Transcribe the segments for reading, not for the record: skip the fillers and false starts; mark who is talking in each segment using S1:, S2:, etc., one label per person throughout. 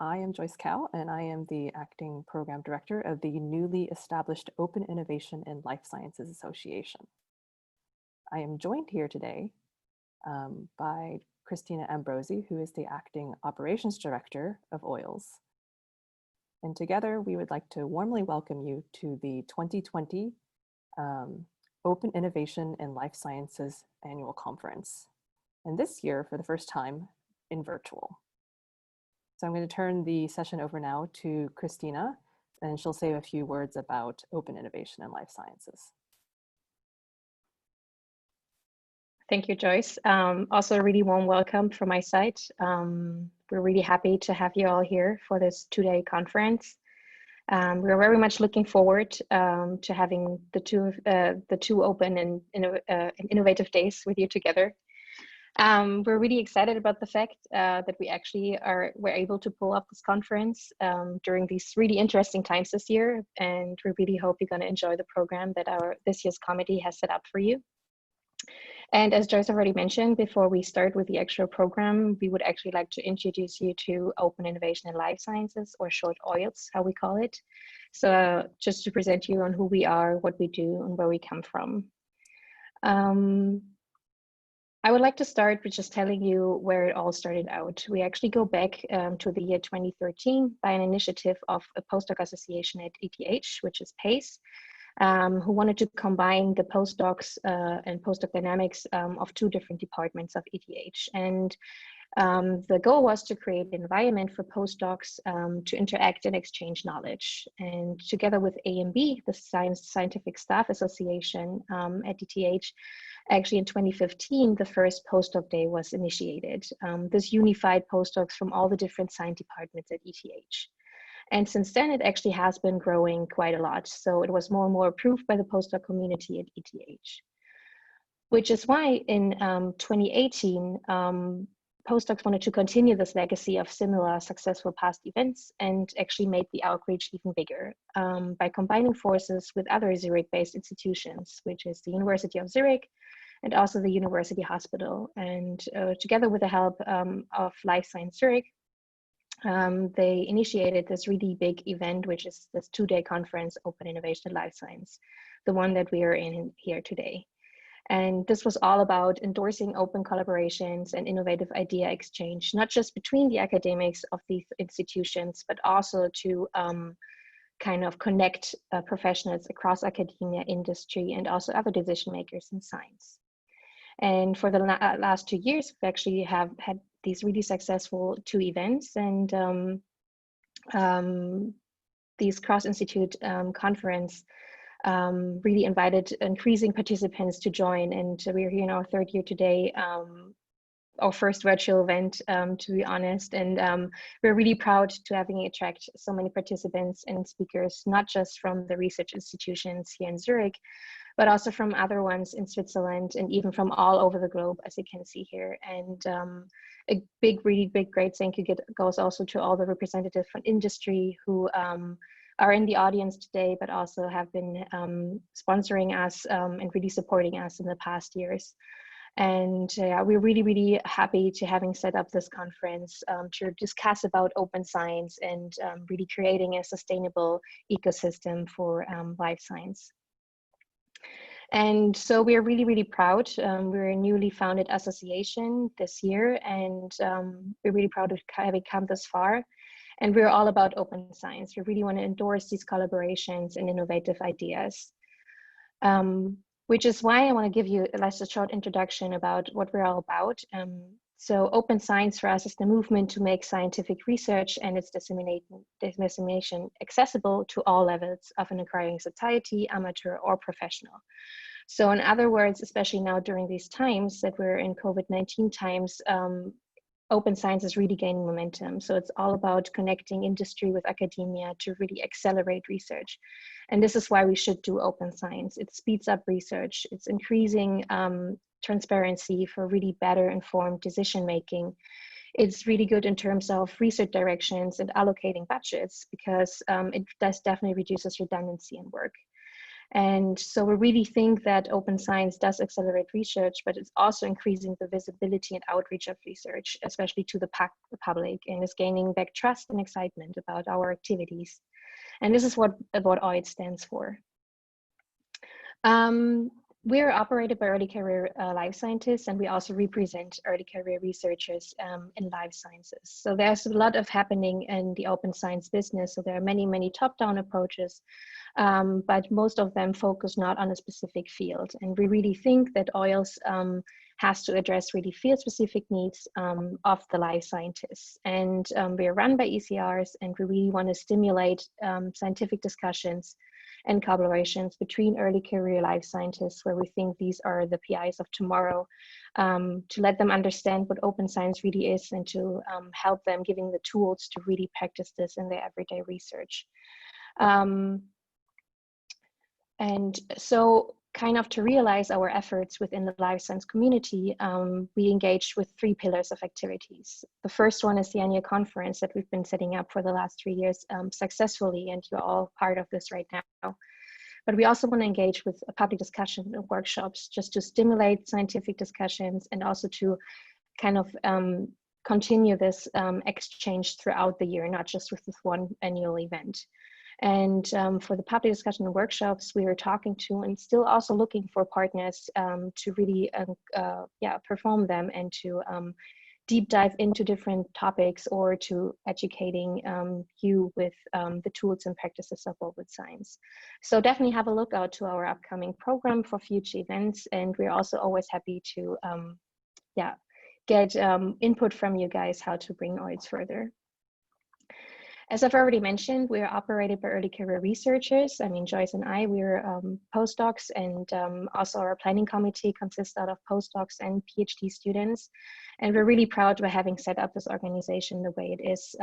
S1: I am Joyce Kao, and I am the Acting Program Director of the newly established Open Innovation in Life Sciences Association. I am joined here today by Christina Ambrosi, who is the Acting Operations Director of OILS. And together, we would like to warmly welcome you to the 2020 Open Innovation in Life Sciences Annual Conference. And this year, for the first time, in virtual. So I'm going to turn the session over now to Christina, and she'll say a few words about open innovation in life sciences.
S2: Thank you, Joyce. Also a really warm welcome from my side. We're really happy to have you all here for this two-day conference. We're very much looking forward to having the two open and innovative days with you together. We're really excited about the fact that we actually were able to pull up this conference during these really interesting times this year, and we really hope you're going to enjoy the program that this year's committee has set up for you. And as Joyce already mentioned, before we start with the actual program, we would actually like to introduce you to Open Innovation in Life Sciences, or short OILS, how we call it. So just to present you on who we are, what we do, and where we come from. I would like to start with just telling you where it all started out. We actually go back to the year 2013 by an initiative of a postdoc association at ETH, which is PACE, who wanted to combine the postdocs and postdoc dynamics of two different departments of ETH. And the goal was to create an environment for postdocs to interact and exchange knowledge. And together with AMB, the Scientific Staff Association at ETH, actually in 2015, the first postdoc day was initiated. This unified postdocs from all the different science departments at ETH. And since then, it actually has been growing quite a lot. So it was more and more approved by the postdoc community at ETH, which is why in 2018, postdocs wanted to continue this legacy of similar successful past events and actually made the outreach even bigger by combining forces with other Zurich-based institutions, which is the University of Zurich and also the University Hospital. And together with the help of Life Science Zurich, they initiated this really big event, which is this two-day conference, Open Innovation in Life Science, the one that we are in here today. And this was all about endorsing open collaborations and innovative idea exchange, not just between the academics of these institutions, but also to kind of connect professionals across academia, industry, and also other decision makers in science. And for the last 2 years, we actually have had these really successful two events, and these cross-institute conference really invited increasing participants to join. And we're here in our third year today, our first virtual event, to be honest. And we're really proud to having attract so many participants and speakers, not just from the research institutions here in Zurich, but also from other ones in Switzerland and even from all over the globe, as you can see here. And a really big, great thank you goes also to all the representatives from industry who are in the audience today, but also have been sponsoring us and really supporting us in the past years. And we're really, really happy to having set up this conference to discuss about open science and really creating a sustainable ecosystem for life science. And so we are really, really proud. We're a newly founded association this year, and we're really proud of having come this far. And we're all about open science. We really want to endorse these collaborations and innovative ideas, which is why I want to give you a short introduction about what we're all about. So open science for us is the movement to make scientific research and its dissemination accessible to all levels of an acquiring society, amateur or professional. So in other words, especially now during these times that we're in COVID-19 times, open science is really gaining momentum. So it's all about connecting industry with academia to really accelerate research. And this is why we should do open science. It speeds up research. It's increasing transparency for really better informed decision making. It's really good in terms of research directions and allocating budgets, because it does definitely reduces redundancy in work. And so we really think that open science does accelerate research, but it's also increasing the visibility and outreach of research, especially to the public, and is gaining back trust and excitement about our activities. And this is what OID stands for. We are operated by early career life scientists, and we also represent early career researchers in life sciences. So there's a lot of happening in the open science business. So there are many, many top-down approaches, but most of them focus not on a specific field. And we really think that OILS has to address really field-specific needs of the life scientists. And we are run by ECRs, and we really want to stimulate scientific discussions and collaborations between early career life scientists, where we think these are the PIs of tomorrow, to let them understand what open science really is, and to help them giving the tools to really practice this in their everyday research. And so kind of to realize our efforts within the life science community, we engaged with 3 pillars of activities. The first one is the annual conference that we've been setting up for the last 3 years successfully, and you're all part of this right now. But we also want to engage with a public discussion and workshops, just to stimulate scientific discussions, and also to kind of continue this exchange throughout the year, not just with this one annual event. And for the public discussion and workshops, we are talking to and still also looking for partners to really perform them, and to deep dive into different topics, or to educating you with the tools and practices of open science. So definitely have a look out to our upcoming program for future events. And we're also always happy to get input from you guys how to bring OIDS further. As I've already mentioned, we are operated by early career researchers. I mean, Joyce and I, we're postdocs, and also our planning committee consists out of postdocs and PhD students. And we're really proud of having set up this organization the way it is.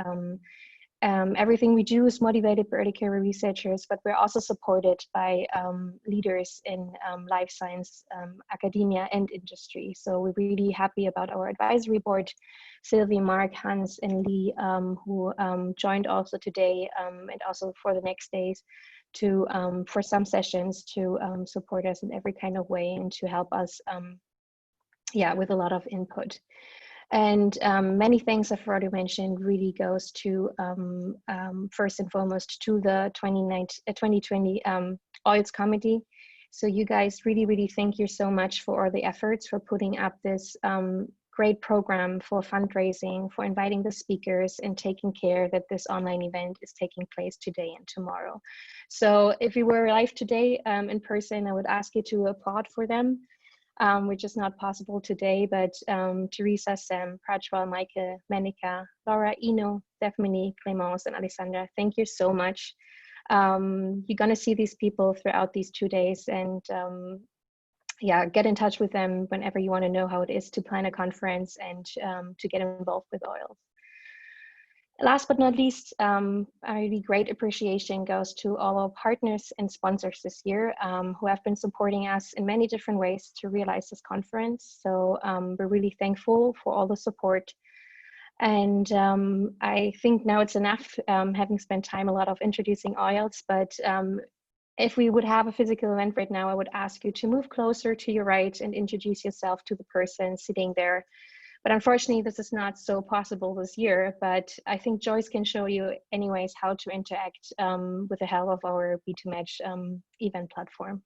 S2: Everything we do is motivated by early career researchers, but we're also supported by leaders in life science, academia, and industry. So we're really happy about our advisory board, Sylvie, Mark, Hans, and Lee, who joined also today, and also for the next days, to for some sessions, to support us in every kind of way, and to help us with a lot of input. And many things I've already mentioned really goes to, first and foremost, to the 2020 OILS committee. So you guys, really thank you so much for all the efforts, for putting up this great program, for fundraising, for inviting the speakers, and taking care that this online event is taking place today and tomorrow. So if we were live today in person, I would ask you to applaud for them. Which is not possible today, but Teresa, Sam, Prajwal, Michael, Manika, Laura, Ino, Stephanie, Clemence, and Alessandra, thank you so much. You're gonna see these people throughout these 2 days, and get in touch with them whenever you wanna know how it is to plan a conference and to get involved with OILS. Last but not least, a really great appreciation goes to all our partners and sponsors this year, who have been supporting us in many different ways to realize this conference. So we're really thankful for all the support. And I think now it's enough, having spent time a lot of introducing OILS, but if we would have a physical event right now, I would ask you to move closer to your right and introduce yourself to the person sitting there. But unfortunately, this is not so possible this year, but I think Joyce can show you anyways how to interact with the help of our B2Match event platform.